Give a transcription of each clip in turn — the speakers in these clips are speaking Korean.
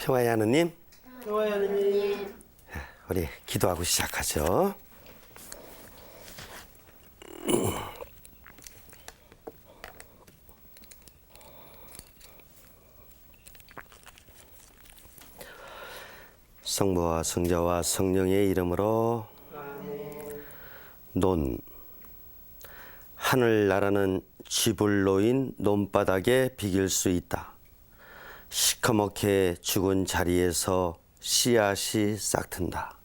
평화의 하느님, 평화의 하느님, 우리 기도하고 시작하죠. 성부와 성자와 성령의 이름으로 논 하늘나라는 쥐불 놓인 논바닥에 비길 수 있다. 시커멓게 죽은 자리에서 씨앗이 싹튼다.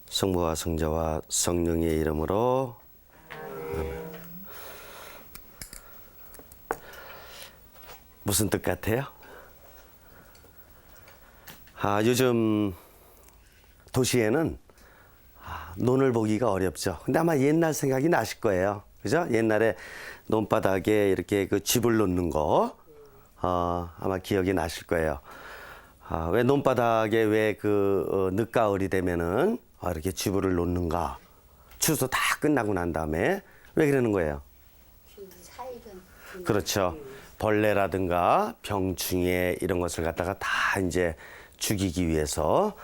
성부와 성자와 성령의 이름으로 아멘. 무슨 뜻 같아요? 요즘 도시에는 논을 보기가 어렵죠. 근데 아마 옛날 생각이 나실 거예요. 그죠? 옛날에 논바닥에 이렇게 그 쥐불 놓는 거, 아마 기억이 나실 거예요. 왜 논바닥에 왜 늦가을이 되면은 이렇게 쥐불을 놓는가? 추수 다 끝나고 난 다음에 왜 그러는 거예요? 그렇죠. 벌레라든가 병충해 이런 것을 갖다가 다 이제 죽이기 위해서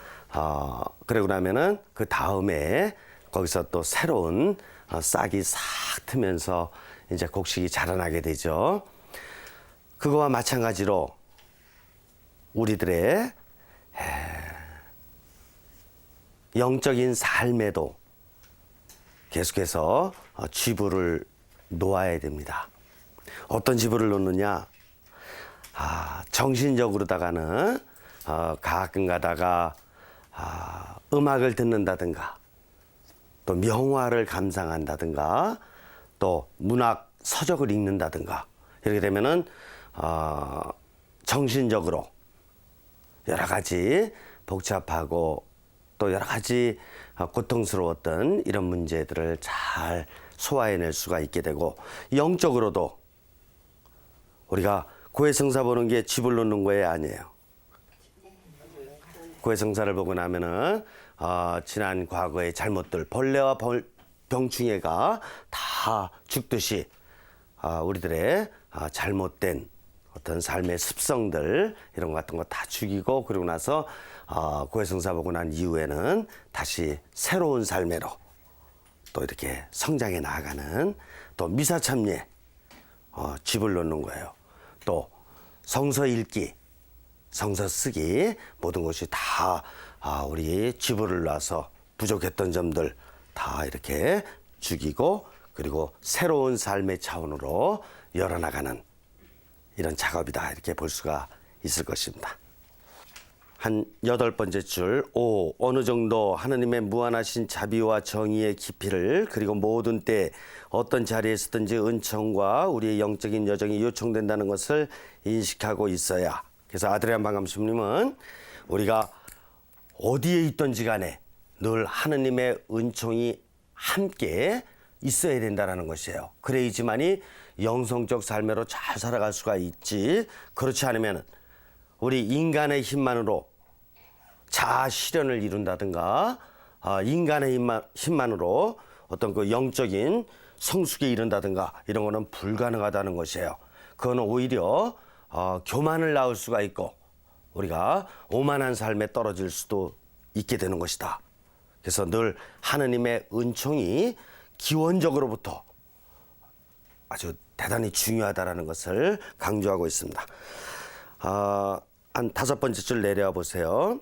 그러고 나면은 그 다음에 거기서 또 새로운 싹이 싹 트면서 이제 곡식이 자라나게 되죠. 그거와 마찬가지로 우리들의 영적인 삶에도 계속해서 쥐불을 놓아야 됩니다. 어떤 쥐불을 놓느냐? 정신적으로다가는 가끔 가다가 음악을 듣는다든가 또 명화를 감상한다든가 또 문학 서적을 읽는다든가 이렇게 되면은 정신적으로 여러 가지 복잡하고 또 여러 가지 고통스러웠던 이런 문제들을 잘 소화해낼 수가 있게 되고, 영적으로도 우리가 고해성사 보는 게 쥐불 놓는 거예요, 아니에요? 고해성사를 보고 나면은 지난 과거의 잘못들, 벌레와 병충해가 다 죽듯이 우리들의 잘못된 어떤 삶의 습성들 이런 것 같은 거 다 죽이고, 그러고 나서 고해성사 보고 난 이후에는 다시 새로운 삶으로 또 이렇게 성장해 나아가는, 또 미사참예 쥐불 놓는 거예요. 또 성서 읽기, 성서 쓰기, 모든 것이 다 우리 쥐불을 놔서 부족했던 점들 다 이렇게 죽이고, 그리고 새로운 삶의 차원으로 열어나가는 이런 작업이다, 이렇게 볼 수가 있을 것입니다. 한 8번째 줄, 어느 정도 하느님의 무한하신 자비와 정의의 깊이를, 그리고 모든 때 어떤 자리에서든지 은총과 우리의 영적인 여정이 요청된다는 것을 인식하고 있어야. 그래서 아드리안 방감수님은 우리가 어디에 있든지 간에 늘 하느님의 은총이 함께 있어야 된다는 것이에요. 그래야지만이 영성적 삶으로 잘 살아갈 수가 있지, 그렇지 않으면 우리 인간의 힘만으로 자아 실현을 이룬다든가 인간의 힘만으로 어떤 그 영적인 성숙에 이른다든가 이런 거는 불가능하다는 것이에요. 그거는 오히려 교만을 낳을 수가 있고 우리가 오만한 삶에 떨어질 수도 있게 되는 것이다. 그래서 늘 하느님의 은총이 기원적으로부터 아주 대단히 중요하다는 것을 강조하고 있습니다. 한 5번째 줄 내려와 보세요.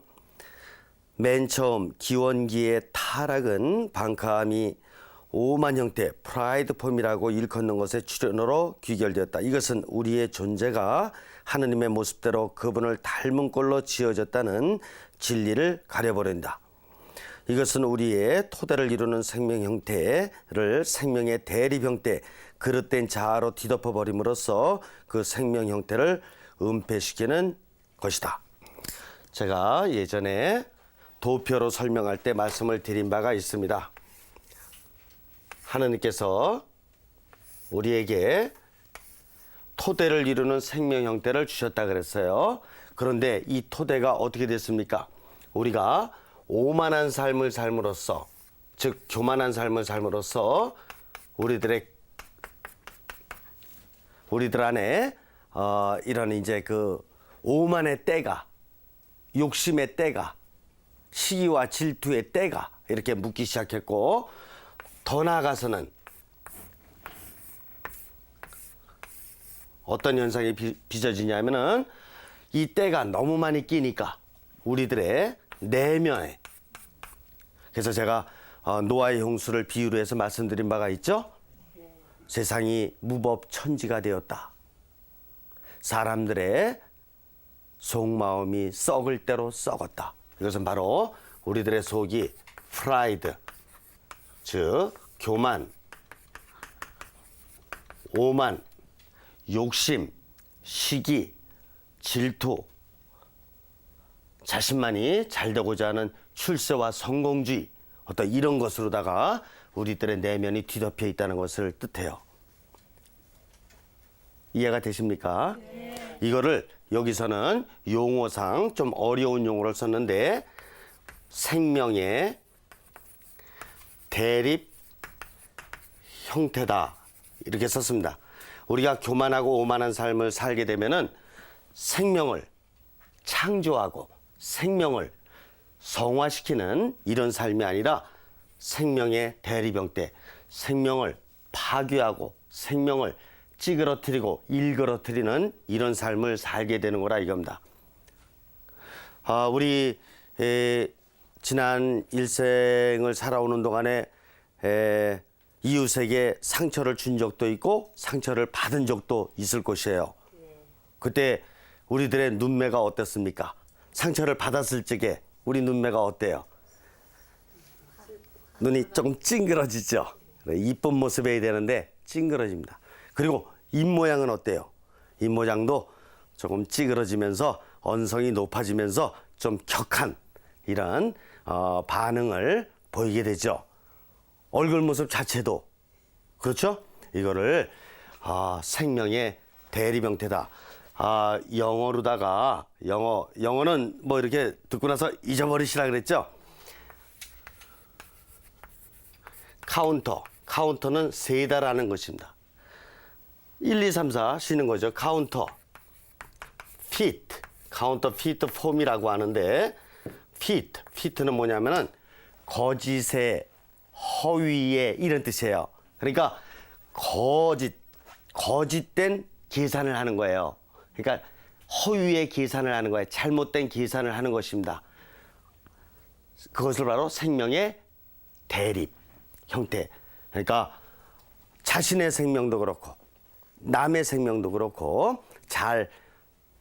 맨 처음 기원기의 타락은 방카함이 오만 형태 프라이드 폼이라고 일컫는 것의 출현으로 귀결되었다. 이것은 우리의 존재가 하느님의 모습대로 그분을 닮은 꼴로 지어졌다는 진리를 가려버린다. 이것은 우리의 토대를 이루는 생명 형태를 생명의 대립 형태, 그릇된 자아로 뒤덮어 버림으로써 그 생명 형태를 은폐시키는 것이다. 제가 예전에 도표로 설명할 때 말씀을 드린 바가 있습니다. 하느님께서 우리에게 토대를 이루는 생명 형태를 주셨다 그랬어요. 그런데 이 토대가 어떻게 됐습니까? 우리가 오만한 삶을 삶으로써, 즉 교만한 삶을 삶으로써 우리들 안에 이런 이제 그 오만의 때가, 욕심의 때가, 시기와 질투의 때가 이렇게 묻기 시작했고, 더 나아가서는 어떤 현상이 빚어지냐면은 이 때가 너무 많이 끼니까 우리들의 내면에, 그래서 제가 노아의 홍수를 비유로 해서 말씀드린 바가 있죠. 세상이 무법천지가 되었다. 사람들의 속마음이 썩을 대로 썩었다. 이것은 바로 우리들의 속이 프라이드, 즉 교만, 오만, 욕심, 시기, 질투, 자신만이 잘되고자 하는 출세와 성공주의, 어떤 이런 것으로다가 우리들의 내면이 뒤덮여 있다는 것을 뜻해요. 이해가 되십니까? 네. 이거를 여기서는 용어상 좀 어려운 용어를 썼는데 생명의 대립 형태다 이렇게 썼습니다. 우리가 교만하고 오만한 삶을 살게 되면은 생명을 창조하고 생명을 성화시키는 이런 삶이 아니라 생명의 대립 형태, 생명을 파괴하고 생명을 찌그러뜨리고 일그러뜨리는 이런 삶을 살게 되는 거라 이겁니다. 우리 지난 일생을 살아오는 동안에 이웃에게 상처를 준 적도 있고 상처를 받은 적도 있을 것이에요. 그때 우리들의 눈매가 어땠습니까? 상처를 받았을 적에 우리 눈매가 어때요? 눈이 좀 찡그러지죠. 이쁜 모습이어야 되는데 찡그러집니다. 그리고 입 모양은 어때요? 입 모양도 조금 찌그러지면서 언성이 높아지면서 좀 격한 이런 반응을 보이게 되죠. 얼굴 모습 자체도 그렇죠? 이거를 생명의 대립 형태다. 영어로다가 영어는 뭐 이렇게 듣고 나서 잊어버리시라 그랬죠? 카운터는 세다라는 것입니다. 1, 2, 3, 4 쉬는 거죠. 카운터, 피트, 카운터 피트 폼이라고 하는데 피트는 뭐냐면은 거짓의, 허위의 이런 뜻이에요. 그러니까 거짓된 계산을 하는 거예요. 그러니까 허위의 계산을 하는 거예요. 잘못된 계산을 하는 것입니다. 그것을 바로 생명의 대립 형태. 그러니까 자신의 생명도 그렇고 남의 생명도 그렇고 잘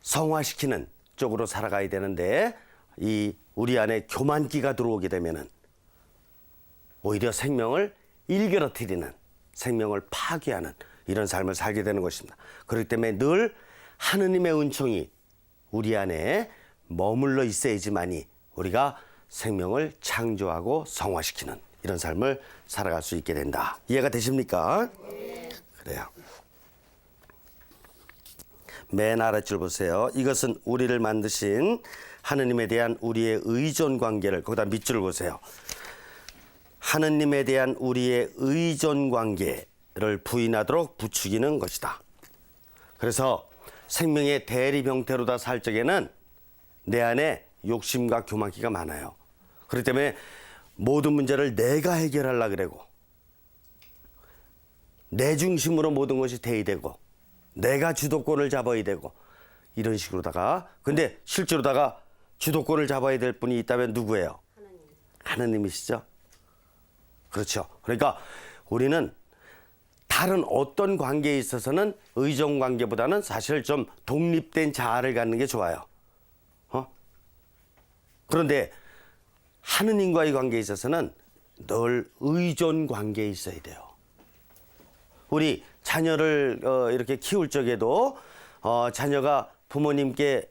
성화시키는 쪽으로 살아가야 되는데 이 우리 안에 교만기가 들어오게 되면은 오히려 생명을 일그러뜨리는, 생명을 파괴하는 이런 삶을 살게 되는 것입니다. 그렇기 때문에 늘 하느님의 은총이 우리 안에 머물러 있어야지만이 우리가 생명을 창조하고 성화시키는 이런 삶을 살아갈 수 있게 된다. 이해가 되십니까? 네. 그래요. 맨 아랫줄 보세요. 이것은 우리를 만드신 하느님에 대한 우리의 의존 관계를, 거기다 밑줄을 보세요. 하느님에 대한 우리의 의존 관계를 부인하도록 부추기는 것이다. 그래서 생명의 대립 형태로다 살 적에는 내 안에 욕심과 교만기가 많아요. 그렇기 때문에 모든 문제를 내가 해결하려고 그러고 내 중심으로 모든 것이 대의되고 내가 주도권을 잡아야 되고 이런 식으로다가, 근데 실제로다가 주도권을 잡아야 될 분이 있다면 누구예요? 하느님이시죠. 그렇죠. 그러니까 우리는 다른 어떤 관계에 있어서는 의존 관계보다는 사실 좀 독립된 자아를 갖는 게 좋아요. 그런데 하느님과의 관계에 있어서는 늘 의존 관계에 있어야 돼요. 우리 자녀를 이렇게 키울 적에도 자녀가 부모님께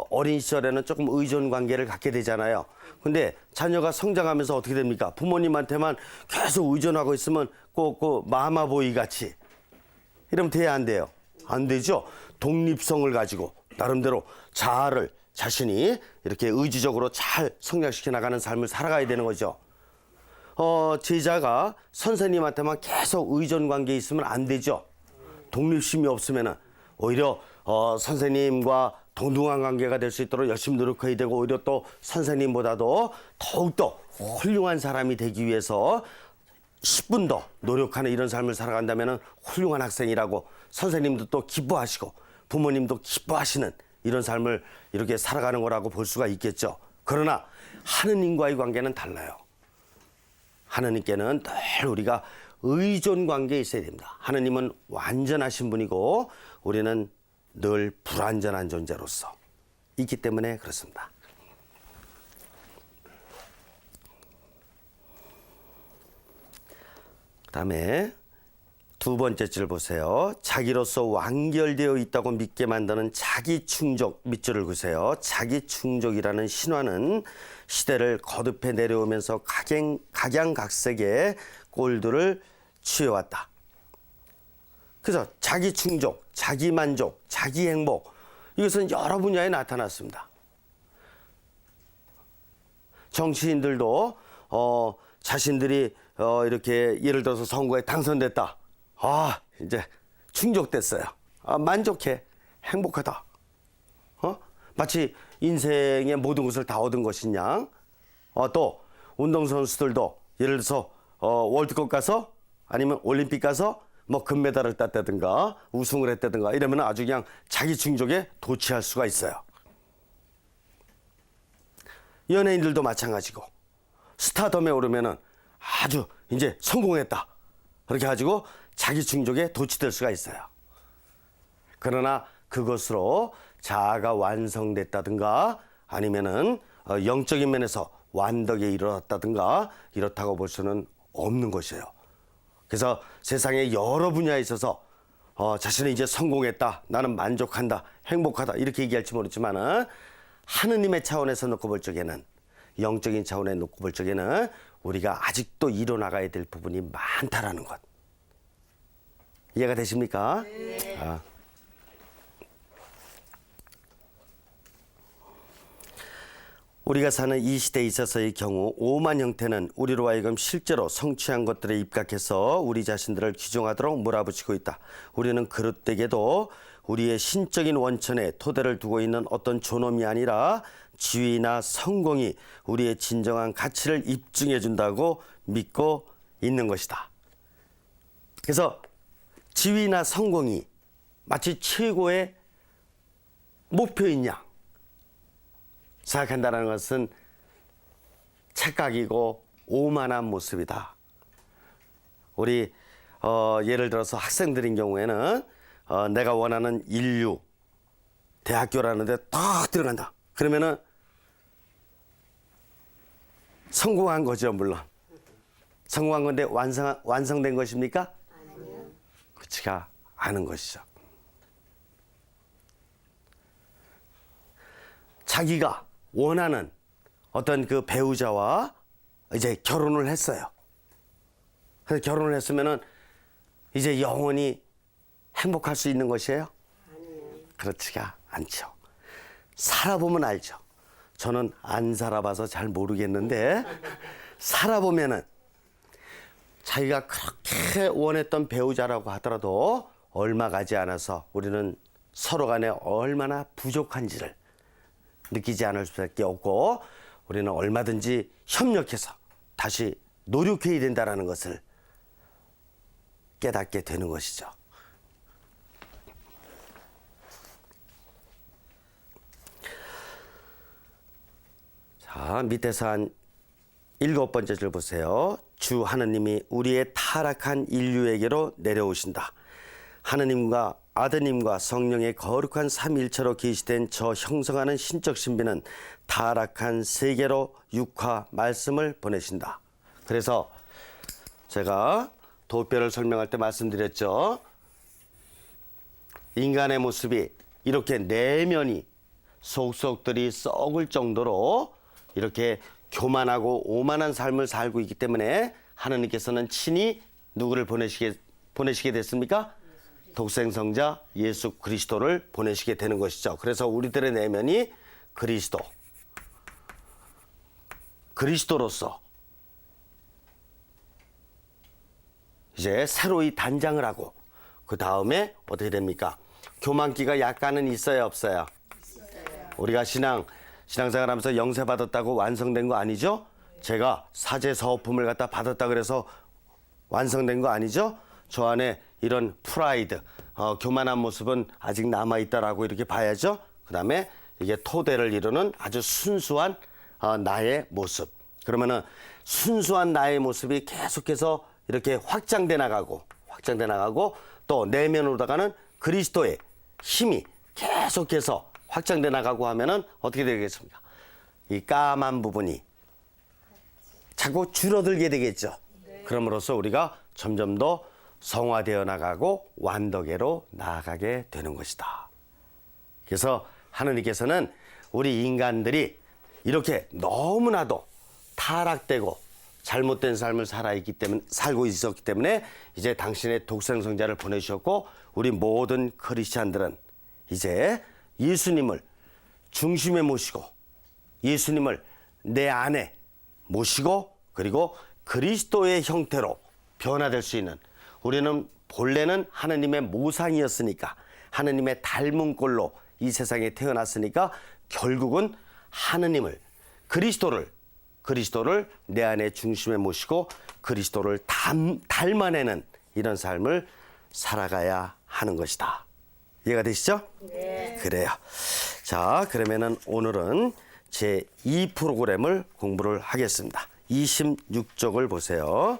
어린 시절에는 조금 의존 관계를 갖게 되잖아요. 근데 자녀가 성장하면서 어떻게 됩니까? 부모님한테만 계속 의존하고 있으면 꼭 마마보이 같이 이러면 돼야 안 돼요? 안 되죠. 독립성을 가지고 나름대로 자아를 자신이 이렇게 의지적으로 잘 성장시켜 나가는 삶을 살아가야 되는 거죠. 제자가 선생님한테만 계속 의존 관계에 있으면 안 되죠. 독립심이 없으면은 오히려 선생님과 동등한 관계가 될 수 있도록 열심히 노력해야 되고, 오히려 또 선생님보다도 더욱더 훌륭한 사람이 되기 위해서 10분 더 노력하는 이런 삶을 살아간다면 훌륭한 학생이라고 선생님도 또 기뻐하시고 부모님도 기뻐하시는 이런 삶을 이렇게 살아가는 거라고 볼 수가 있겠죠. 그러나 하느님과의 관계는 달라요. 하느님께는 늘 우리가 의존 관계에 있어야 됩니다. 하느님은 완전하신 분이고 우리는 늘 불완전한 존재로서 있기 때문에 그렇습니다. 그다음에 두 번째 줄 보세요. 자기로서 완결되어 있다고 믿게 만드는 자기 충족 밑줄을 그으세요. 자기 충족이라는 신화는 시대를 거듭해 내려오면서 각양각색의 꼴들을 취해왔다. 그래서 자기 충족, 자기 만족, 자기 행복, 이것은 여러 분야에 나타났습니다. 정치인들도 자신들이 이렇게 예를 들어서 선거에 당선됐다. 이제 충족됐어요. 만족해. 행복하다. 마치 인생의 모든 것을 다 얻은 것이냐. 또 운동선수들도 예를 들어서 월드컵 가서 아니면 올림픽 가서 뭐 금메달을 땄다든가 우승을 했다든가 이러면 아주 그냥 자기 충족에 도취할 수가 있어요. 연예인들도 마찬가지고 스타덤에 오르면은 아주 이제 성공했다. 그렇게 가지고 자기 충족에 도취될 수가 있어요. 그러나 그것으로 자아가 완성됐다든가 아니면은 영적인 면에서 완덕에 이르렀다든가 이렇다고 볼 수는 없는 것이에요. 그래서 세상의 여러 분야에 있어서 자신이 이제 성공했다, 나는 만족한다, 행복하다 이렇게 얘기할지 모르지만은 하느님의 차원에서 놓고 볼 적에는, 영적인 차원에 놓고 볼 적에는 우리가 아직도 이뤄나가야 될 부분이 많다라는 것. 이해가 되십니까? 네. 우리가 사는 이 시대에 있어서의 경우 오만 형태는 우리로 하여금 실제로 성취한 것들에 입각해서 우리 자신들을 규정하도록 몰아붙이고 있다. 우리는 그릇되게도 우리의 신적인 원천에 토대를 두고 있는 어떤 존엄이 아니라 지위나 성공이 우리의 진정한 가치를 입증해 준다고 믿고 있는 것이다. 그래서 지위나 성공이 마치 최고의 목표인 양 생각한다는 것은 착각이고 오만한 모습이다. 우리 예를 들어서 학생들인 경우에는 내가 원하는 인류 대학교라는 데 딱 들어간다. 그러면은 성공한 거죠, 물론. 성공한 건데 완성된 것입니까? 아니요. 그렇지가 않은 것이죠. 자기가 원하는 어떤 그 배우자와 이제 결혼을 했어요. 그래서 결혼을 했으면은 이제 영원히 행복할 수 있는 것이에요? 아니요. 그렇지가 않죠. 살아보면 알죠. 저는 안 살아봐서 잘 모르겠는데 살아보면은 자기가 그렇게 원했던 배우자라고 하더라도 얼마 가지 않아서 우리는 서로 간에 얼마나 부족한지를 느끼지 않을 수밖에 없고 우리는 얼마든지 협력해서 다시 노력해야 된다는 것을 깨닫게 되는 것이죠. 자, 밑에서 한 7번째 줄 보세요. 주 하느님이 우리의 타락한 인류에게로 내려오신다. 하느님과 아드님과 성령의 거룩한 삼일체로 계시된 저 형성하는 신적 신비는 타락한 세계로 육화 말씀을 보내신다. 그래서 제가 도표를 설명할 때 말씀드렸죠. 인간의 모습이 이렇게 내면이 속속들이 썩을 정도로 이렇게 교만하고 오만한 삶을 살고 있기 때문에 하느님께서는 친히 누구를 보내시게 됐습니까? 독생성자 예수 그리스도를 보내시게 되는 것이죠. 그래서 우리들의 내면이 그리스도로서 이제 새로이 단장을 하고 그 다음에 어떻게 됩니까? 교만기가 약간은 있어요, 없어요? 우리가 신앙생활하면서 영세 받았다고 완성된 거 아니죠? 제가 사제 서호품을 갖다 받았다 그래서 완성된 거 아니죠? 저 안에 이런 프라이드, 교만한 모습은 아직 남아 있다라고 이렇게 봐야죠. 그다음에 이게 토대를 이루는 아주 순수한 나의 모습. 그러면은 순수한 나의 모습이 계속해서 이렇게 확장돼 나가고 또 내면으로다가는 그리스도의 힘이 계속해서 확장돼 나가고 하면은 어떻게 되겠습니까? 이 까만 부분이 자꾸 줄어들게 되겠죠. 그럼으로써 우리가 점점 더 성화되어 나가고 완덕계로 나아가게 되는 것이다. 그래서 하느님께서는 우리 인간들이 이렇게 너무나도 타락되고 잘못된 삶을 살고 있었기 때문에 이제 당신의 독생성자를 보내주셨고 우리 모든 크리스찬들은 이제 예수님을 중심에 모시고 예수님을 내 안에 모시고 그리고 그리스도의 형태로 변화될 수 있는 우리는 본래는 하느님의 모상이었으니까 하느님의 닮은 꼴로 이 세상에 태어났으니까 결국은 하느님을 그리스도를 내 안에 중심에 모시고 그리스도를 닮아내는 이런 삶을 살아가야 하는 것이다. 이해가 되시죠? 네. 그래요. 자, 그러면은 오늘은 제 2 프로그램을 공부를 하겠습니다. 26쪽을 보세요.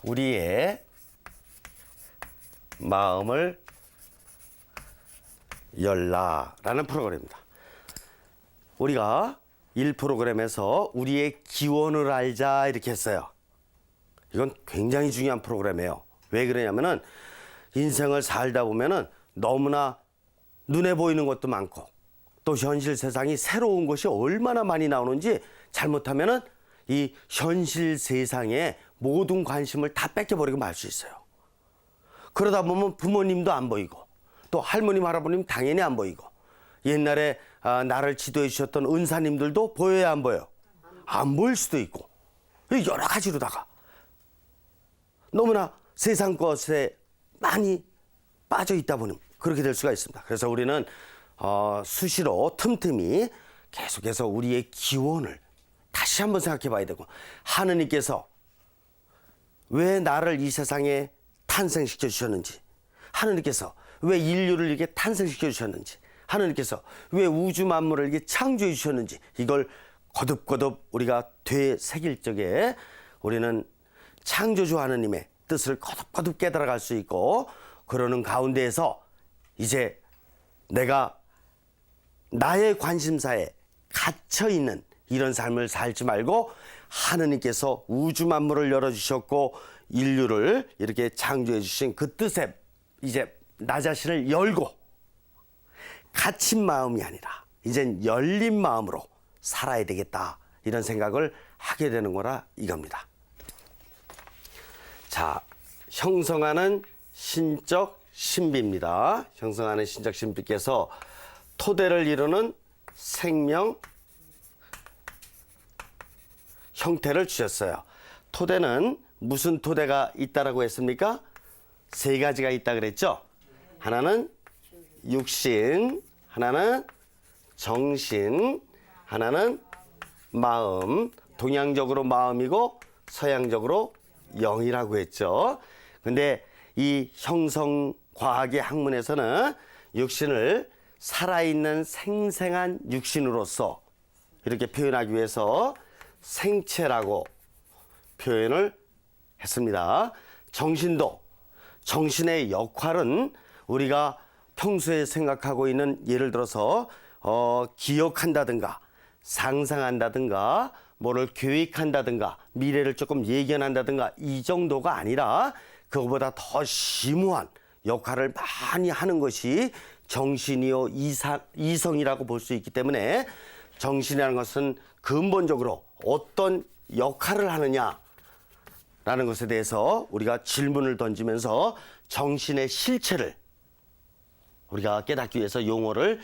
우리의 마음을 열라라는 프로그램입니다. 우리가 1 프로그램에서 우리의 기원을 알자 이렇게 했어요. 이건 굉장히 중요한 프로그램이에요. 왜 그러냐면은 인생을 살다 보면은 너무나 눈에 보이는 것도 많고 또 현실 세상이 새로운 것이 얼마나 많이 나오는지 잘못하면은 이 현실 세상에 모든 관심을 다 뺏겨버리고 말 수 있어요. 그러다 보면 부모님도 안 보이고 또 할머님 할아버님 당연히 안 보이고 옛날에 나를 지도해 주셨던 은사님들도 보여야 안 보여? 안 보일 수도 있고 여러 가지로다가 너무나 세상 것에 많이 빠져 있다 보니 그렇게 될 수가 있습니다. 그래서 우리는 수시로 틈틈이 계속해서 우리의 기원을 다시 한번 생각해 봐야 되고 하느님께서 왜 나를 이 세상에 탄생시켜 주셨는지 하느님께서 왜 인류를 이렇게 탄생시켜 주셨는지 하느님께서 왜 우주 만물을 이렇게 창조해 주셨는지 이걸 거듭거듭 우리가 되새길 적에 우리는 창조주 하느님의 뜻을 거듭거듭 깨달아갈 수 있고 그러는 가운데에서 이제 내가 나의 관심사에 갇혀있는 이런 삶을 살지 말고 하느님께서 우주 만물을 열어주셨고 인류를 이렇게 창조해 주신 그 뜻에 이제 나 자신을 열고 갇힌 마음이 아니라 이젠 열린 마음으로 살아야 되겠다 이런 생각을 하게 되는 거라 이겁니다. 자, 형성하는 신적 신비입니다. 형성하는 신적 신비께서 토대를 이루는 생명 형태를 주셨어요. 토대는 무슨 토대가 있다라고 했습니까? 3가지가 있다 그랬죠? 하나는 육신, 하나는 정신, 하나는 마음. 동양적으로 마음이고 서양적으로 영이라고 했죠. 근데 이 형성과학의 학문에서는 육신을 살아있는 생생한 육신으로서 이렇게 표현하기 위해서 생체라고 표현을 했습니다. 정신도 정신의 역할은 우리가 평소에 생각하고 있는 예를 들어서 기억한다든가 상상한다든가 뭐를 계획한다든가 미래를 조금 예견한다든가 이 정도가 아니라 그거보다 더 심오한 역할을 많이 하는 것이 정신이요 이성이라고 볼 수 있기 때문에 정신이라는 것은 근본적으로 어떤 역할을 하느냐라는 것에 대해서 우리가 질문을 던지면서 정신의 실체를 우리가 깨닫기 위해서 용어를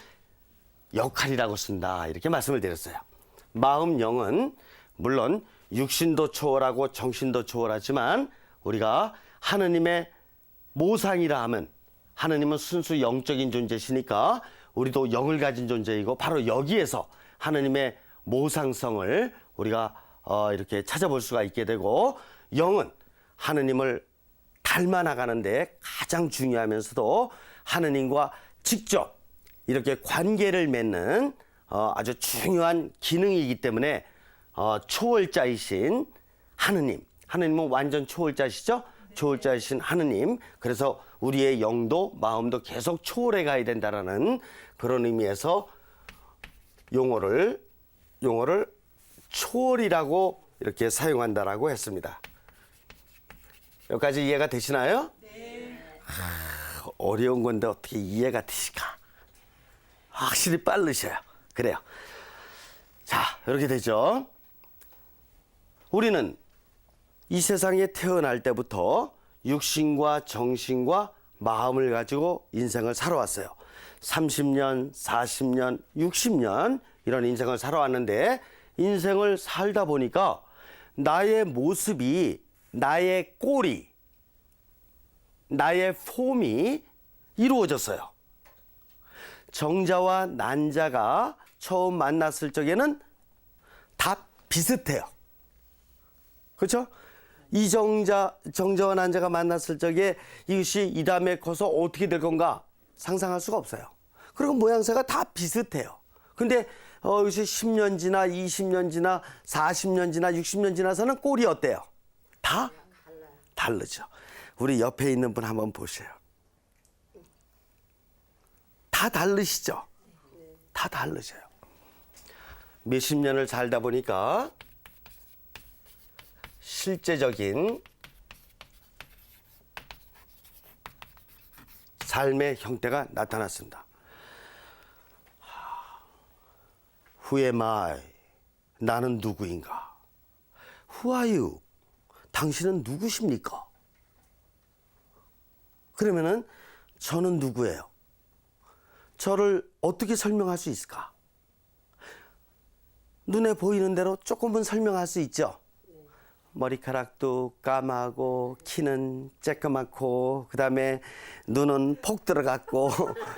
역할이라고 쓴다 이렇게 말씀을 드렸어요. 마음 영은 물론 육신도 초월하고 정신도 초월하지만 우리가 하느님의 모상이라 하면 하느님은 순수 영적인 존재시니까 우리도 영을 가진 존재이고 바로 여기에서 하느님의 모상성을 우리가 이렇게 찾아볼 수가 있게 되고 영은 하느님을 닮아 나가는데 가장 중요하면서도 하느님과 직접 이렇게 관계를 맺는 아주 중요한 기능이기 때문에 초월자이신 하느님은 완전 초월자시죠? 초월자이신 하느님. 그래서 우리의 영도 마음도 계속 초월해 가야 된다라는 그런 의미에서 용어를 초월이라고 이렇게 사용한다라고 했습니다. 여기까지 이해가 되시나요? 네. 어려운 건데 어떻게 이해가 되실까? 확실히 빠르셔요. 그래요. 자, 이렇게 되죠. 우리는 이 세상에 태어날 때부터 육신과 정신과 마음을 가지고 인생을 살아왔어요. 30년, 40년, 60년 이런 인생을 살아왔는데 인생을 살다 보니까 나의 모습이, 나의 꼴이, 나의 폼이 이루어졌어요. 정자와 난자가 처음 만났을 적에는 다 비슷해요. 그렇죠? 정자와 난자가 만났을 적에 이것이 이 다음에 커서 어떻게 될 건가 상상할 수가 없어요. 그리고 모양새가 다 비슷해요. 근데 이것이 10년 지나 20년 지나 40년 지나 60년 지나서는 꼴이 어때요? 다 다르죠. 우리 옆에 있는 분 한번 보세요. 다 다르시죠? 다 다르셔요. 몇십 년을 살다 보니까 실제적인 삶의 형태가 나타났습니다. Who am I? 나는 누구인가? Who are you? 당신은 누구십니까? 그러면은 저는 누구예요? 저를 어떻게 설명할 수 있을까? 눈에 보이는 대로 조금은 설명할 수 있죠. 머리카락도 까마고 키는 쬐끄맣고 그다음에 눈은 폭 들어갔고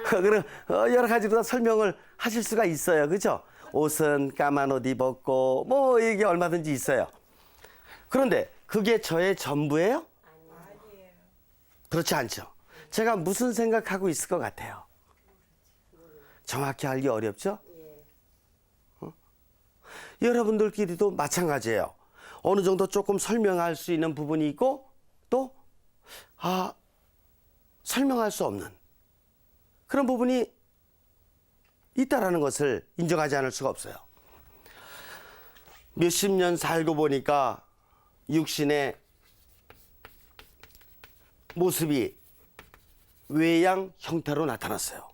그런 여러 가지로 다 설명을 하실 수가 있어요. 그렇죠? 옷은 까만 옷 입었고 뭐 이게 얼마든지 있어요. 그런데 그게 저의 전부예요? 아니에요. 그렇지 않죠. 제가 무슨 생각하고 있을 것 같아요? 정확히 알기 어렵죠? 여러분들끼리도 마찬가지예요. 어느 정도 조금 설명할 수 있는 부분이 있고 또 설명할 수 없는 그런 부분이 있다라는 것을 인정하지 않을 수가 없어요. 몇십 년 살고 보니까 육신의 모습이 외양 형태로 나타났어요.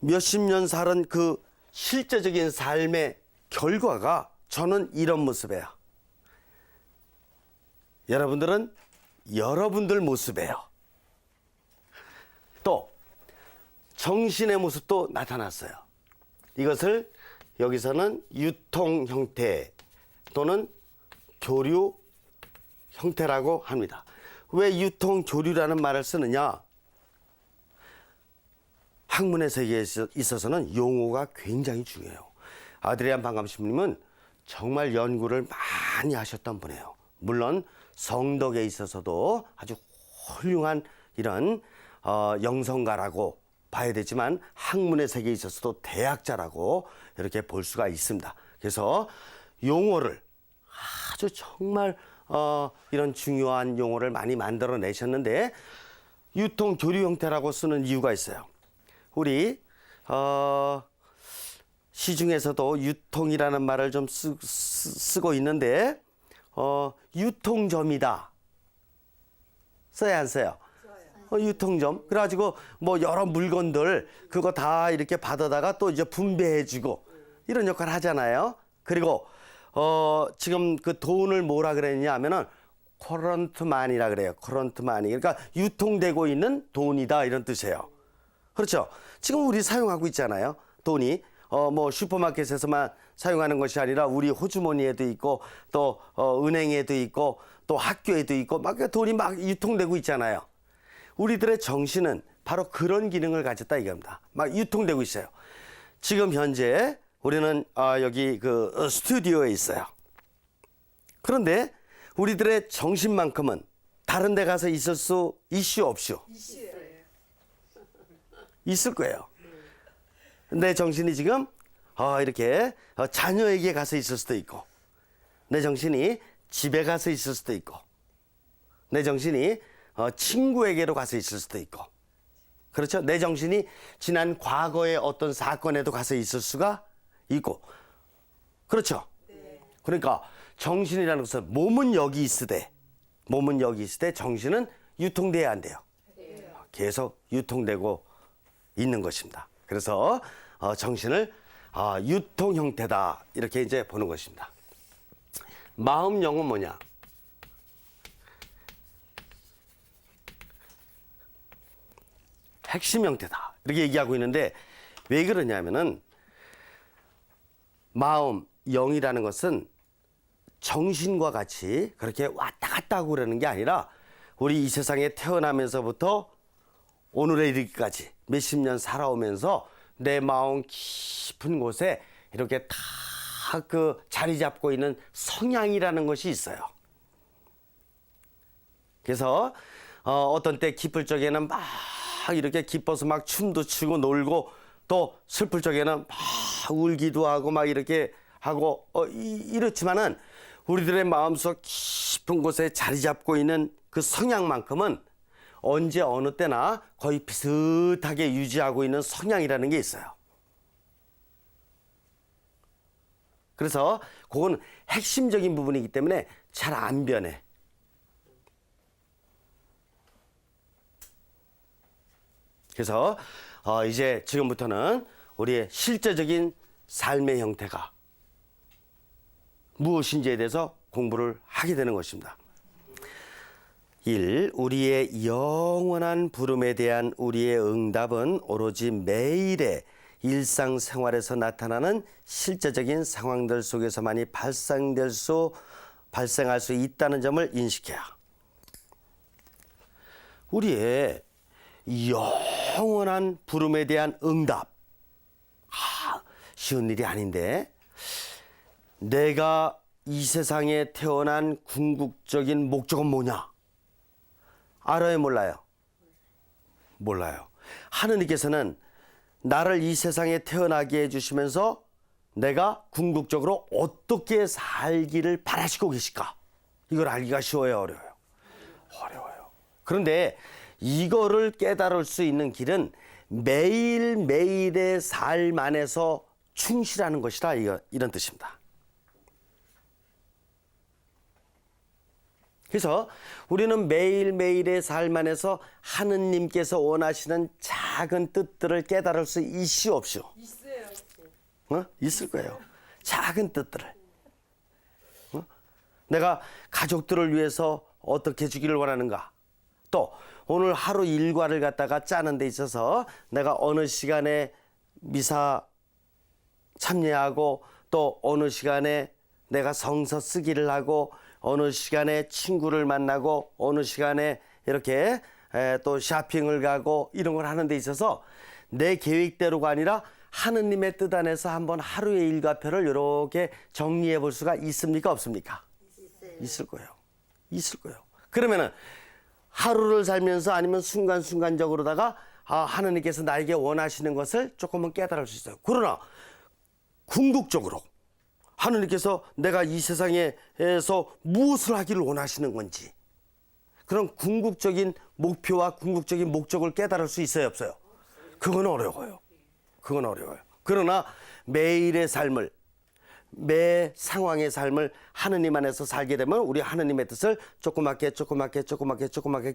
몇십 년 살은 그 실제적인 삶의 결과가 저는 이런 모습이에요. 여러분들은 여러분들 모습이에요. 또 정신의 모습도 나타났어요. 이것을 여기서는 유통 형태 또는 교류 형태라고 합니다. 왜 유통 교류라는 말을 쓰느냐? 학문의 세계에 있어서는 용어가 굉장히 중요해요. 아드리안 반감심님은 정말 연구를 많이 하셨던 분이에요. 물론 성덕에 있어서도 아주 훌륭한 이런 영성가라고 봐야 되지만 학문의 세계에 있어서도 대학자라고 이렇게 볼 수가 있습니다. 그래서 용어를 아주 정말 이런 중요한 용어를 많이 만들어내셨는데 유통 교류 형태라고 쓰는 이유가 있어요. 우리 시중에서도 유통이라는 말을 좀 쓰고 있는데 유통점이다 써야 안 써요? 유통점. 그래가지고 뭐 여러 물건들 그거 다 이렇게 받아다가 또 이제 분배해주고 이런 역할을 하잖아요. 그리고 지금 그 돈을 뭐라 그랬냐 하면은 커런트만이라 그래요. 커런트만이. 그러니까 유통되고 있는 돈이다 이런 뜻이에요. 그렇죠. 지금 우리 사용하고 있잖아요. 돈이 뭐 슈퍼마켓에서만 사용하는 것이 아니라 우리 호주머니에도 있고 또 은행에도 있고 또 학교에도 있고 막 돈이 막 유통되고 있잖아요. 우리들의 정신은 바로 그런 기능을 가졌다 이겁니다. 막 유통되고 있어요. 지금 현재 우리는 여기 그 스튜디오에 있어요. 그런데 우리들의 정신만큼은 다른 데 가서 있을 수 있슈 없슈? 있을 거예요. 내 정신이 지금 이렇게 자녀에게 가서 있을 수도 있고, 내 정신이 집에 가서 있을 수도 있고, 내 정신이 친구에게로 가서 있을 수도 있고, 그렇죠? 내 정신이 지난 과거의 어떤 사건에도 가서 있을 수가 있고, 그렇죠? 그러니까 정신이라는 것은 몸은 여기 있으되 정신은 유통돼야 한대요. 계속 유통되고 있는 것입니다. 그래서 정신을 유통 형태다 이렇게 이제 보는 것입니다. 마음, 영은 뭐냐? 핵심 형태다 이렇게 얘기하고 있는데 왜 그러냐면은 마음, 영이라는 것은 정신과 같이 그렇게 왔다 갔다 하고 그러는 게 아니라 우리 이 세상에 태어나면서부터 오늘에 이르기까지 몇십 년 살아오면서 내 마음 깊은 곳에 이렇게 다 그 자리 잡고 있는 성향이라는 것이 있어요. 그래서 어떤 때 기쁠 적에는 막 이렇게 기뻐서 막 춤도 추고 놀고, 또 슬플 적에는 막 울기도 하고 막 이렇게 하고 이렇지만은 우리들의 마음속 깊은 곳에 자리 잡고 있는 그 성향만큼은 언제 어느 때나 거의 비슷하게 유지하고 있는 성향이라는 게 있어요. 그래서 그건 핵심적인 부분이기 때문에 잘 안 변해. 그래서 이제 지금부터는 우리의 실제적인 삶의 형태가 무엇인지에 대해서 공부를 하게 되는 것입니다. 1. 우리의 영원한 부름에 대한 우리의 응답은 오로지 매일의 일상생활에서 나타나는 실제적인 상황들 속에서만이 발생할 수 있다는 점을 인식해야. 우리의 영원한 부름에 대한 응답. 쉬운 일이 아닌데, 내가 이 세상에 태어난 궁극적인 목적은 뭐냐? 알아요, 몰라요? 몰라요. 하느님께서는 나를 이 세상에 태어나게 해주시면서 내가 궁극적으로 어떻게 살기를 바라시고 계실까? 이걸 알기가 쉬워요, 어려워요? 어려워요. 그런데 이거를 깨달을 수 있는 길은 매일매일의 삶 안에서 충실하는 것이다, 이런 뜻입니다. 그래서 우리는 매일매일의 삶 안에서 하느님께서 원하시는 작은 뜻들을 깨달을 수 있슈 없슈? 있어요. 있을 거예요. 작은 뜻들을. 내가 가족들을 위해서 어떻게 해주기를 원하는가? 또 오늘 하루 일과를 갖다가 짜는 데 있어서 내가 어느 시간에 미사 참여하고, 또 어느 시간에 내가 성서 쓰기를 하고, 어느 시간에 친구를 만나고, 어느 시간에 이렇게 또 쇼핑을 가고, 이런 걸 하는 데 있어서 내 계획대로가 아니라 하느님의 뜻 안에서 한번 하루의 일과표를 이렇게 정리해 볼 수가 있습니까, 없습니까? 있을 거예요. 있을 거예요. 그러면은 하루를 살면서 아니면 순간순간적으로다가 하느님께서 나에게 원하시는 것을 조금은 깨달을 수 있어요. 그러나 궁극적으로 하느님께서 내가 이 세상에서 무엇을 하기를 원하시는 건지, 그런 궁극적인 목표와 궁극적인 목적을 깨달을 수 있어요, 없어요? 그건 어려워요. 그건 어려워요. 그러나 매일의 삶을, 매 상황의 삶을 하느님 안에서 살게 되면 우리 하느님의 뜻을 조그맣게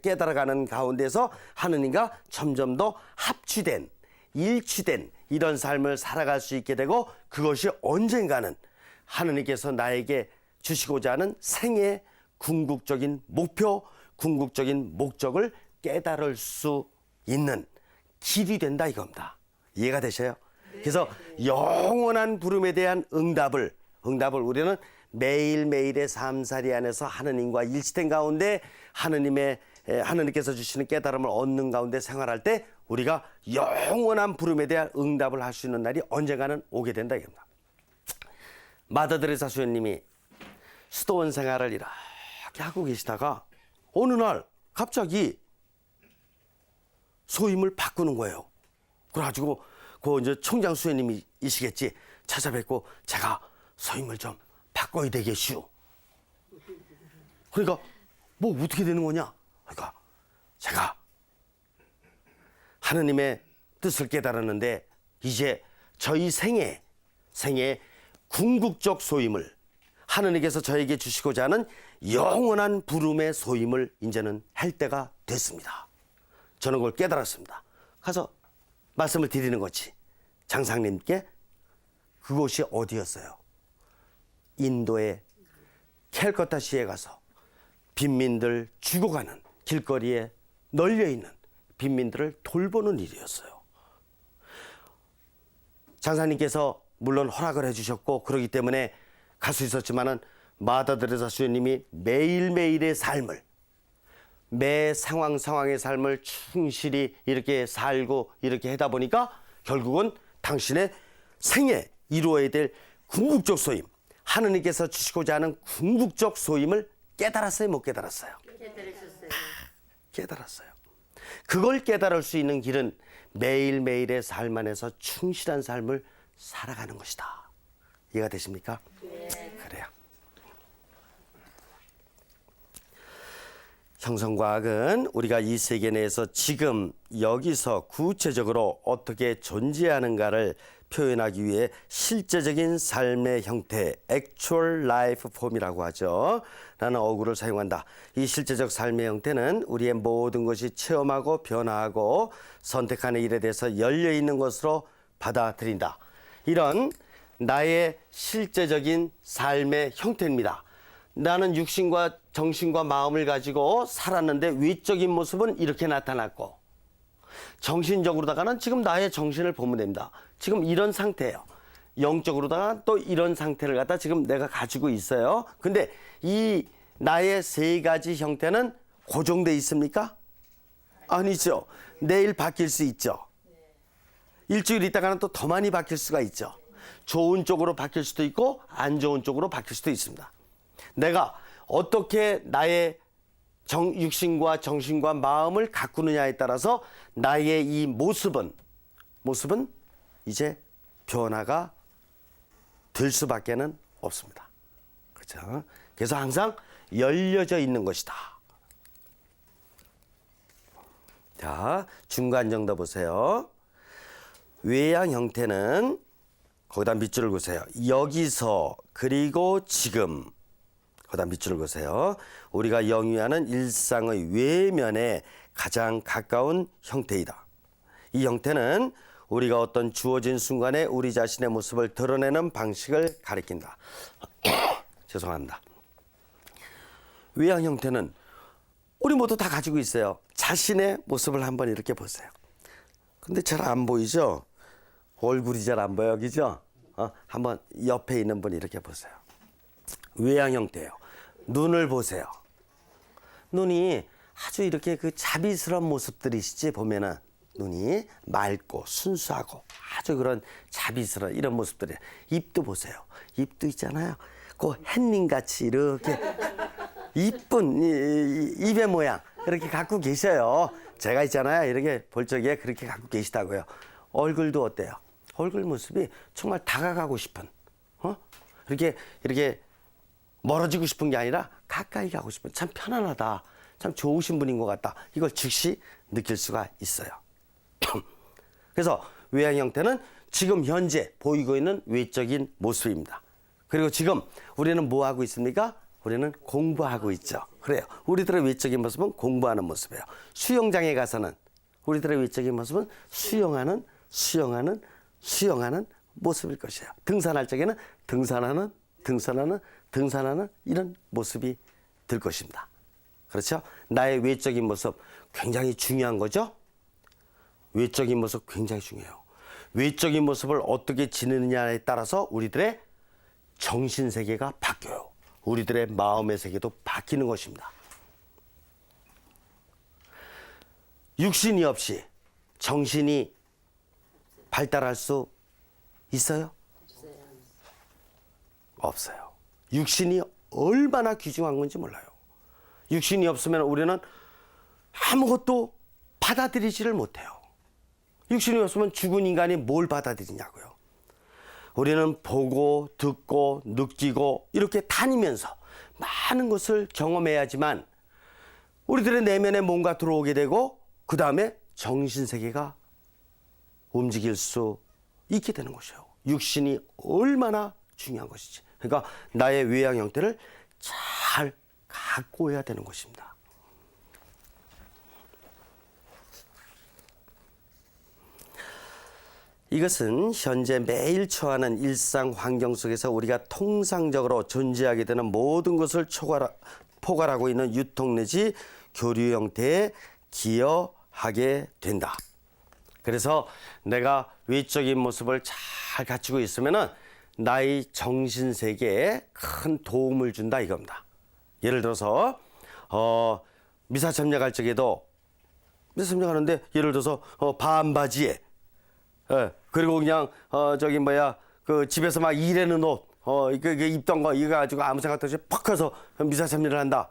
깨달아가는 가운데서 하느님과 점점 더 합치된, 일치된 이런 삶을 살아갈 수 있게 되고, 그것이 언젠가는 하느님께서 나에게 주시고자 하는 생의 궁극적인 목표, 궁극적인 목적을 깨달을 수 있는 길이 된다 이겁니다. 이해가 되셔요? 그래서 영원한 부름에 대한 응답을 우리는 매일매일의 삶살이 안에서 하느님과 일치된 가운데 하느님의 하느님께서 주시는 깨달음을 얻는 가운데 생활할 때 우리가 영원한 부름에 대한 응답을 할 수 있는 날이 언젠가는 오게 된다 이겁니다. 마더 데레사 수녀님이 수도원 생활을 이렇게 하고 계시다가 어느 날 갑자기 소임을 바꾸는 거예요. 그래가지고 그 이제 총장 수녀님이시겠지 찾아뵙고 제가 소임을 좀 바꿔야 되겠슈. 그러니까 뭐 어떻게 되는 거냐? 그러니까 제가 하느님의 뜻을 깨달았는데 이제 저희 생애 궁극적 소임을 하느님께서 저에게 주시고자 하는 영원한 부름의 소임을 이제는 할 때가 됐습니다. 저는 그걸 깨달았습니다. 가서 말씀을 드리는 거지. 장상님께 그곳이 어디였어요? 인도의 캘커타시에 가서 빈민들 죽어가는 길거리에 널려있는 빈민들을 돌보는 일이었어요. 장사님께서 물론 허락을 해주셨고 그러기 때문에 갈 수 있었지만은 마더 데레사 수녀님이 매일매일의 삶을 매 상황의 삶을 충실히 이렇게 살고 이렇게 하다 보니까 결국은 당신의 생에 이루어야 될 궁극적 소임, 하느님께서 주시고자 하는 궁극적 소임을 깨달았어요, 못 깨달았어요? 깨달으셨어요. 깨달았어요. 그걸 깨달을 수 있는 길은 매일매일의 삶 안에서 충실한 삶을 살아가는 것이다. 이해가 되십니까? 네. 그래요. 형성과학은 우리가 이 세계 내에서 지금 여기서 구체적으로 어떻게 존재하는가를 표현하기 위해 실제적인 삶의 형태, actual life form이라고 하죠. 라는 어구를 사용한다. 이 실제적 삶의 형태는 우리의 모든 것이 체험하고 변화하고 선택하는 일에 대해서 열려 있는 것으로 받아들인다. 이런 나의 실제적인 삶의 형태입니다. 나는 육신과 정신과 마음을 가지고 살았는데 외적인 모습은 이렇게 나타났고 정신적으로다가는 지금 나의 정신을 보면 됩니다. 지금 이런 상태예요. 영적으로다가 또 이런 상태를 갖다 지금 내가 가지고 있어요. 근데 이 나의 세 가지 형태는 고정돼 있습니까? 아니죠. 내일 바뀔 수 있죠. 일주일 있다가는 또 더 많이 바뀔 수가 있죠. 좋은 쪽으로 바뀔 수도 있고 안 좋은 쪽으로 바뀔 수도 있습니다. 내가 어떻게 나의 육신과 정신과 마음을 가꾸느냐에 따라서 나의 이 모습은 이제 변화가 될 수밖에는 없습니다. 그렇죠? 그래서 항상 열려져 있는 것이다. 자, 중간 정도 보세요. 외양 형태는 거기다 밑줄을 그으세요. 여기서 그리고 지금 거기다 밑줄을 그으세요. 우리가 영위하는 일상의 외면에 가장 가까운 형태이다. 이 형태는 우리가 어떤 주어진 순간에 우리 자신의 모습을 드러내는 방식을 가리킨다. 죄송합니다. 외양 형태는 우리 모두 다 가지고 있어요. 자신의 모습을 한번 이렇게 보세요. 근데 잘 안 보이죠? 얼굴이 잘 안 보여, 그죠? 한번 옆에 있는 분 이렇게 보세요. 외양 형태예요. 눈을 보세요. 눈이 아주 이렇게 그 자비스러운 모습들이시지 보면은 눈이 맑고 순수하고 아주 그런 자비스러운 이런 모습들이에요. 입도 보세요. 입도 있잖아요. 그 햇님같이 이렇게 이쁜 입의 모양 이렇게 갖고 계셔요. 제가 있잖아요. 이렇게 볼 적에 그렇게 갖고 계시다고요. 얼굴도 어때요? 얼굴 모습이 정말 다가가고 싶은, 이렇게 멀어지고 싶은 게 아니라 가까이 가고 싶은, 참 편안하다, 참 좋으신 분인 것 같다. 이걸 즉시 느낄 수가 있어요. 그래서 외양 형태는 지금 현재 보이고 있는 외적인 모습입니다. 그리고 지금 우리는 뭐 하고 있습니까? 우리는 공부하고 있죠. 그래요. 우리들의 외적인 모습은 공부하는 모습이에요. 수영장에 가서는 우리들의 외적인 모습은 수영하는 모습일 것이에요. 등산할 적에는 등산하는 이런 모습이 될 것입니다. 그렇죠? 나의 외적인 모습 굉장히 중요한 거죠? 외적인 모습 굉장히 중요해요. 외적인 모습을 어떻게 지내느냐에 따라서 우리들의 정신세계가 바뀌어요. 우리들의 마음의 세계도 바뀌는 것입니다. 육신이 없이 정신이 발달할 수 있어요? 없어요. 육신이 얼마나 귀중한 건지 몰라요. 육신이 없으면 우리는 아무것도 받아들이지를 못해요. 육신이 없으면 죽은 인간이 뭘 받아들이냐고요. 우리는 보고 듣고 느끼고 이렇게 다니면서 많은 것을 경험해야지만 우리들의 내면에 뭔가 들어오게 되고 그 다음에 정신세계가 움직일 수 있게 되는 것이에요. 육신이 얼마나 중요한 것이지. 그러니까 나의 외양 형태를 잘 갖고 해야 되는 것입니다. 이것은 현재 매일 처하는 일상 환경 속에서 우리가 통상적으로 존재하게 되는 모든 것을 포괄하고 있는 유통 내지 교류 형태에 기여하게 된다. 그래서 내가 외적인 모습을 잘 갖추고 있으면은 나의 정신 세계에 큰 도움을 준다 이겁니다. 예를 들어서 미사 참여할 적에도 미사 참여하는데 예를 들어서 반바지에 그리고 그냥 그 집에서 막 일하는 옷 이거 입던 거 이거 가지고 아무 생각 없이 퍽 해서 미사 참여를 한다.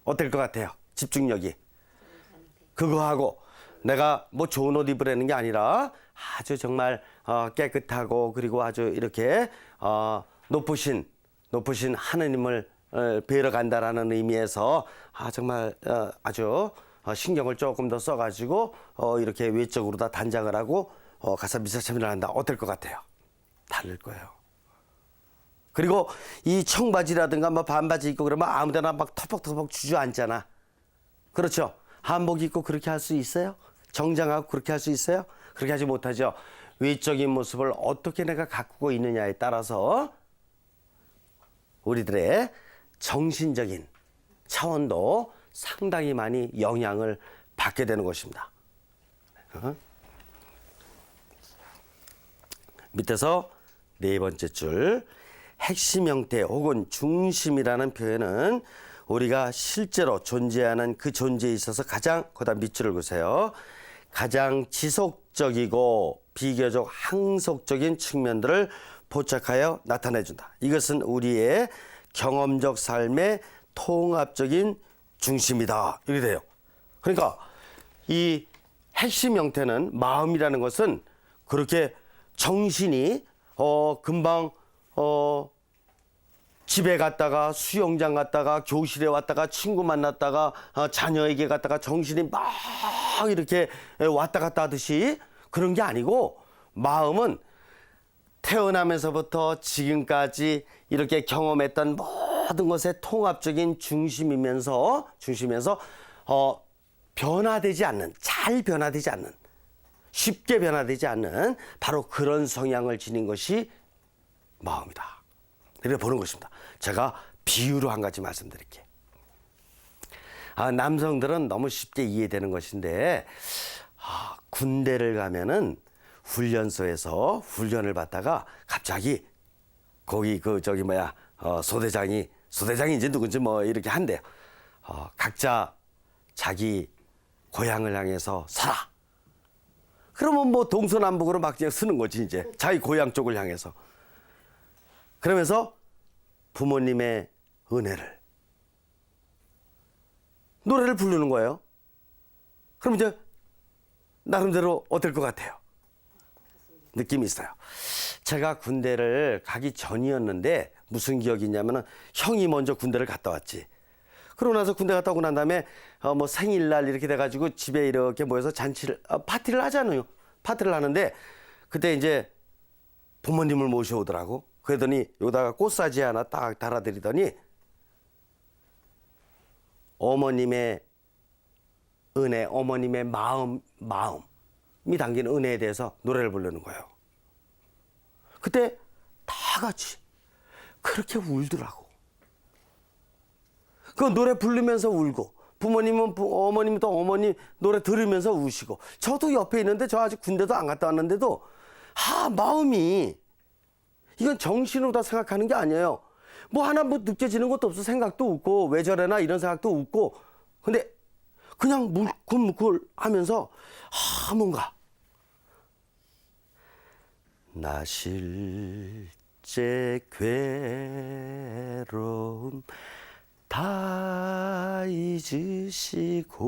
어떨 것 같아요? 집중력이. 그거 하고 내가 뭐 좋은 옷 입으라는 게 아니라 아주 정말 깨끗하고 그리고 아주 이렇게 높으신 하느님을 뵈러 간다라는 의미에서 정말 아주 신경을 조금 더 써가지고 이렇게 외적으로 다 단장을 하고 가서 미사 참여를 한다. 어떨 것 같아요? 다를 거예요. 그리고 이 청바지라든가 뭐 반바지 입고 그러면 아무데나 막 터벅터벅 주저앉잖아. 그렇죠? 한복 입고 그렇게 할 수 있어요? 정장하고 그렇게 할 수 있어요? 그렇게 하지 못하죠. 외적인 모습을 어떻게 내가 가꾸고 있느냐에 따라서 우리들의 정신적인 차원도 상당히 많이 영향을 받게 되는 것입니다. 밑에서 네 번째 줄 핵심 형태 혹은 중심이라는 표현은 우리가 실제로 존재하는 그 존재에 있어서 가장 그다음 밑줄을 보세요. 가장 지속적이고 비교적 항속적인 측면들을 포착하여 나타내준다. 이것은 우리의 경험적 삶의 통합적인 중심이다. 이렇게 돼요. 그러니까 이 핵심 형태는 마음이라는 것은 그렇게 정신이 금방 집에 갔다가 수영장 갔다가 교실에 왔다가 친구 만났다가 자녀에게 갔다가 정신이 막 이렇게 왔다 갔다 하듯이 그런 게 아니고 마음은 태어나면서부터 지금까지 이렇게 경험했던 모든 것의 통합적인 중심이면서 변화되지 않는, 잘 변화되지 않는, 쉽게 변화되지 않는 바로 그런 성향을 지닌 것이 마음이다. 이렇게 보는 것입니다. 제가 비유로 한 가지 말씀드릴게요. 남성들은 너무 쉽게 이해되는 것인데 군대를 가면은 훈련소에서 훈련을 받다가 갑자기 거기 소대장이 이제 누군지 뭐 이렇게 한대요. 각자 자기 고향을 향해서 서라. 그러면 뭐 동서남북으로 막 그냥 쓰는 거지 이제 자기 고향 쪽을 향해서. 그러면서 부모님의 은혜를 노래를 부르는 거예요. 그럼 이제 나름대로 어떨 것 같아요? 느낌이 있어요. 제가 군대를 가기 전이었는데 무슨 기억이 있냐면은 형이 먼저 군대를 갔다 왔지. 그러고 나서 군대 갔다 오고 난 다음에 뭐 생일날 이렇게 돼가지고 집에 이렇게 모여서 파티를 하잖아요. 파티를 하는데 그때 이제 부모님을 모셔오더라고. 그러더니 여기다가 꽃사지 하나 딱 달아드리더니 어머님의 은혜, 어머님의 마음이 담긴 은혜에 대해서 노래를 부르는 거예요. 그때 다 같이 그렇게 울더라고. 그 노래 부르면서 울고 어머님은 또 어머니 노래 들으면서 우시고 저도 옆에 있는데 저 아직 군대도 안 갔다 왔는데도 마음이 이건 정신으로 다 생각하는 게 아니에요. 뭐 하나 뭐 느껴지는 것도 없어. 생각도 없고 왜 저래나 이런 생각도 없고. 근데 그냥 물쿨물쿨 하면서 뭔가 나 실제 괴로움 다 잊으시고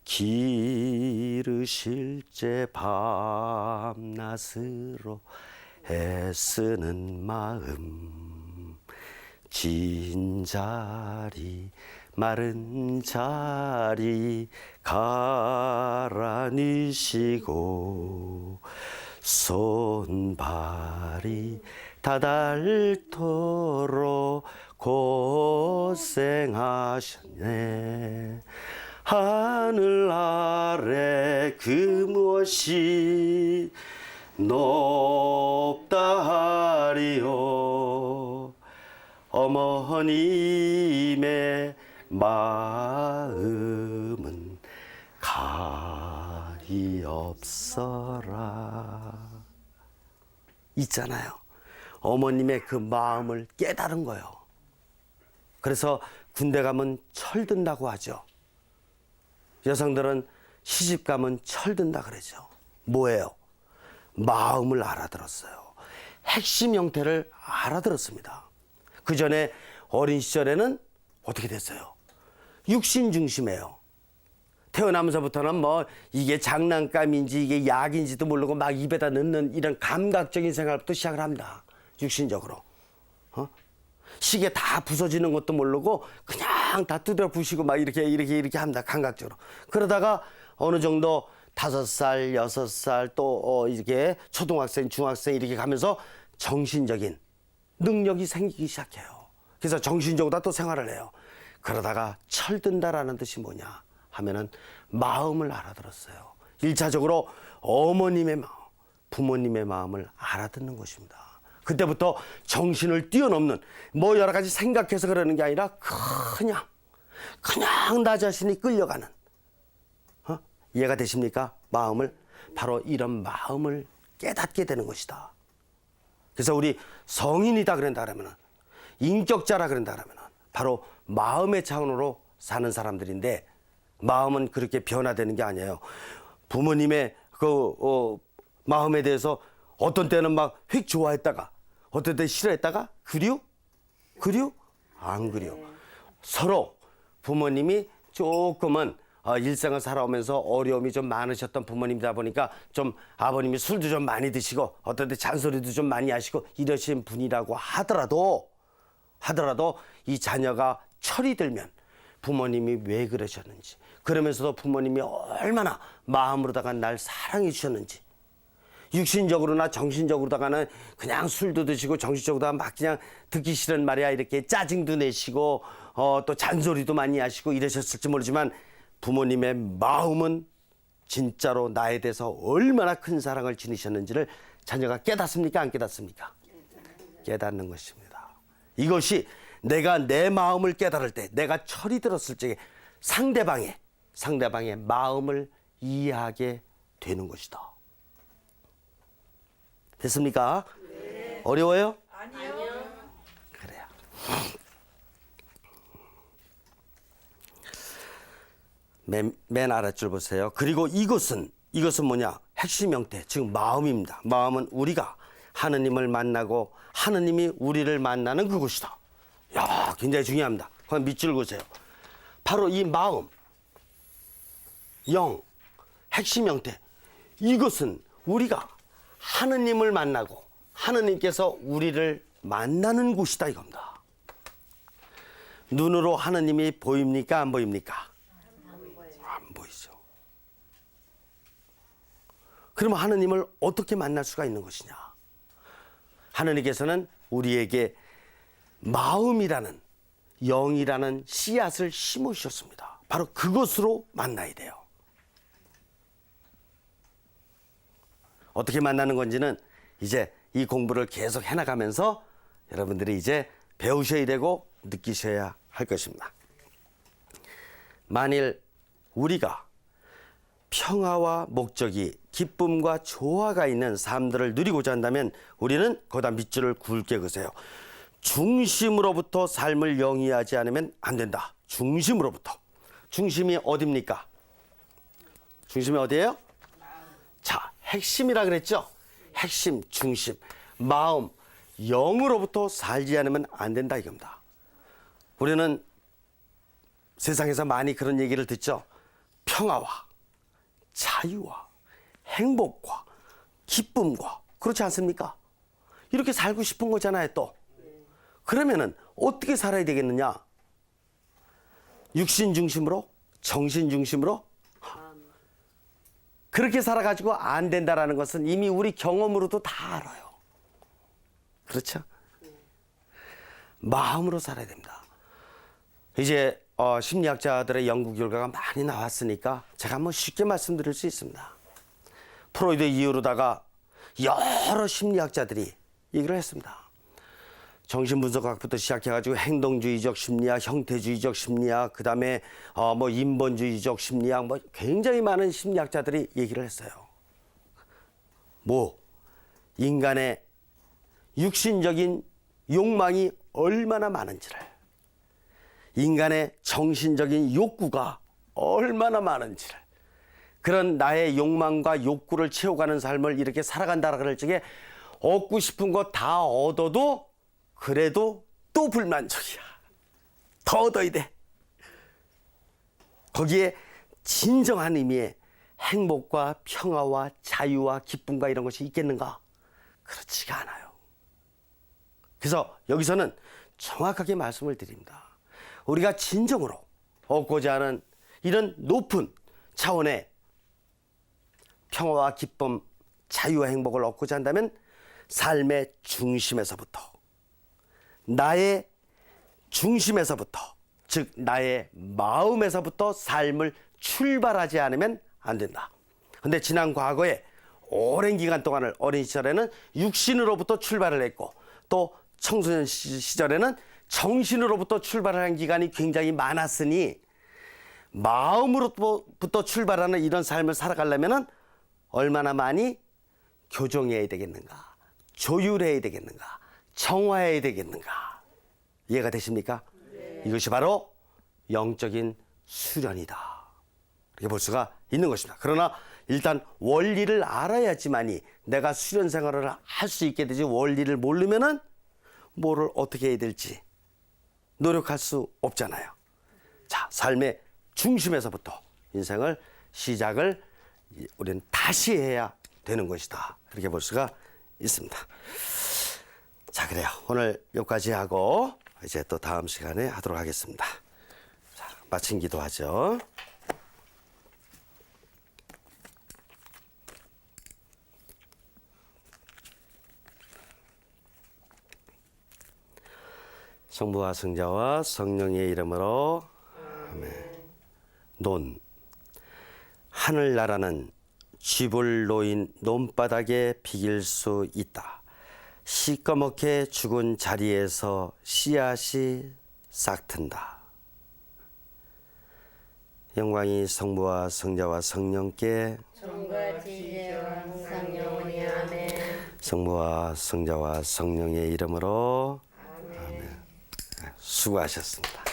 기르실 제 밤낮으로 애쓰는 마음 진 자리 마른 자리 가라니시고 손발이 다 닳도록 고생하셨네. 하늘 아래 그 무엇이 높다 하리요. 어머님의 마음은 가히 없어라. 있잖아요. 어머님의 그 마음을 깨달은 거예요. 그래서 군대 가면 철든다고 하죠. 여성들은 시집 가면 철든다 그러죠. 뭐예요? 마음을 알아들었어요. 핵심 형태를 알아들었습니다. 그 전에 어린 시절에는 어떻게 됐어요? 육신 중심이에요. 태어나면서부터는 뭐 이게 장난감인지 이게 약인지도 모르고 막 입에다 넣는 이런 감각적인 생활부터 시작을 합니다. 육신적으로. 시계 다 부서지는 것도 모르고 그냥 다 두드려 부시고 막 이렇게 합니다. 감각적으로. 그러다가 어느 정도 5살, 6살 또 이렇게 초등학생, 중학생 이렇게 가면서 정신적인 능력이 생기기 시작해요. 그래서 정신적으로 또 생활을 해요. 그러다가 철든다라는 뜻이 뭐냐 하면은 마음을 알아들었어요. 1차적으로 어머님의 마음, 부모님의 마음을 알아듣는 것입니다. 그때부터 정신을 뛰어넘는 뭐 여러 가지 생각해서 그러는 게 아니라 그냥 나 자신이 끌려가는 이해가 되십니까? 마음을 바로 이런 마음을 깨닫게 되는 것이다. 그래서 우리 성인이다 그런다 그러면 인격자라 그런다 그러면 바로 마음의 차원으로 사는 사람들인데 마음은 그렇게 변화되는 게 아니에요. 부모님의 마음에 대해서 어떤 때는 막 휙 좋아했다가 어떤 때 싫어했다가 그리워? 안 그리워. 서로 부모님이 조금은 일상을 살아오면서 어려움이 좀 많으셨던 부모님이다 보니까 좀 아버님이 술도 좀 많이 드시고 어떤 때 잔소리도 좀 많이 하시고 이러신 분이라고 하더라도 이 자녀가 철이 들면 부모님이 왜 그러셨는지 그러면서도 부모님이 얼마나 마음으로다가 날 사랑해 주셨는지 육신적으로나 정신적으로다가는 그냥 술도 드시고 정신적으로다가 막 그냥 듣기 싫은 말이야 이렇게 짜증도 내시고 또 잔소리도 많이 하시고 이러셨을지 모르지만 부모님의 마음은 진짜로 나에 대해서 얼마나 큰 사랑을 지니셨는지를 자녀가 깨닫습니까? 안 깨닫습니까? 깨닫는 것입니다. 이것이 내가 내 마음을 깨달을 때 내가 철이 들었을 적에 상대방의 마음을 이해하게 되는 것이다. 됐습니까? 네. 어려워요? 아니요. 그래요. 맨 아랫줄 보세요. 그리고 이것은 뭐냐? 핵심 형태, 즉 마음입니다. 마음은 우리가 하느님을 만나고 하느님이 우리를 만나는 그곳이다. 야, 굉장히 중요합니다. 그럼 밑줄 그으세요. 바로 이 마음, 영, 핵심 형태. 이것은 우리가 하느님을 만나고 하느님께서 우리를 만나는 곳이다 이겁니다. 눈으로 하느님이 보입니까? 안 보입니까? 안 보이죠. 그러면 하느님을 어떻게 만날 수가 있는 것이냐? 하느님께서는 우리에게 마음이라는 영이라는 씨앗을 심으셨습니다. 바로 그것으로 만나야 돼요. 어떻게 만나는 건지는 이제 이 공부를 계속 해나가면서 여러분들이 이제 배우셔야 되고 느끼셔야 할 것입니다. 만일 우리가 평화와 목적이 기쁨과 조화가 있는 삶들을 누리고자 한다면 우리는 거기다 밑줄을 굵게 그으세요. 중심으로부터 삶을 영위하지 않으면 안 된다. 중심으로부터. 중심이 어디입니까? 중심이 어디예요? 자, 핵심이라 그랬죠? 핵심, 중심, 마음, 영으로부터 살지 않으면 안 된다 이겁니다. 우리는 세상에서 많이 그런 얘기를 듣죠. 평화와 자유와 행복과 기쁨과 그렇지 않습니까? 이렇게 살고 싶은 거잖아요, 또. 그러면은 어떻게 살아야 되겠느냐? 육신 중심으로? 정신 중심으로? 그렇게 살아가지고 안 된다라는 것은 이미 우리 경험으로도 다 알아요. 그렇죠? 마음으로 살아야 됩니다. 이제 심리학자들의 연구 결과가 많이 나왔으니까 제가 한번 쉽게 말씀드릴 수 있습니다. 프로이드 이후로다가 여러 심리학자들이 얘기를 했습니다. 정신분석학부터 시작해가지고 행동주의적 심리학, 형태주의적 심리학, 그 다음에 뭐 인본주의적 심리학, 뭐 굉장히 많은 심리학자들이 얘기를 했어요. 뭐 인간의 육신적인 욕망이 얼마나 많은지를, 인간의 정신적인 욕구가 얼마나 많은지를, 그런 나의 욕망과 욕구를 채워가는 삶을 이렇게 살아간다라 그럴 적에 얻고 싶은 거 다 얻어도 그래도 또 불만족이야. 더 얻어야 돼. 거기에 진정한 의미의 행복과 평화와 자유와 기쁨과 이런 것이 있겠는가? 그렇지가 않아요. 그래서 여기서는 정확하게 말씀을 드립니다. 우리가 진정으로 얻고자 하는 이런 높은 차원의 평화와 기쁨, 자유와 행복을 얻고자 한다면 삶의 중심에서부터, 나의 중심에서부터, 즉 나의 마음에서부터 삶을 출발하지 않으면 안 된다. 근데 지난 과거에 오랜 기간 동안을 어린 시절에는 육신으로부터 출발을 했고 또 청소년 시절에는 정신으로부터 출발을 한 기간이 굉장히 많았으니 마음으로부터 출발하는 이런 삶을 살아가려면 얼마나 많이 교정해야 되겠는가, 조율해야 되겠는가, 정화해야 되겠는가. 이해가 되십니까? 네. 이것이 바로 영적인 수련이다, 이렇게 볼 수가 있는 것입니다. 그러나 일단 원리를 알아야지만이 내가 수련 생활을 할 수 있게 되지, 원리를 모르면은 뭐를 어떻게 해야 될지 노력할 수 없잖아요. 자, 삶의 중심에서부터 인생을 시작을 우리는 다시 해야 되는 것이다, 이렇게 볼 수가 있습니다. 자, 그래요. 오늘 여기까지 하고 이제 또 다음 시간에 하도록 하겠습니다. 자, 마친 기도하죠. 성부와 성자와 성령의 이름으로 아멘. 논, 하늘나라는 쥐볼 놓인 논바닥에 비길 수 있다. 시꺼멓게 죽은 자리에서 씨앗이 싹튼다. 영광이 성부와 성자와 성령께, 성과 지혜와 항상 영원히 아멘. 성부와 성자와 성령의 이름으로 아멘. 수고하셨습니다.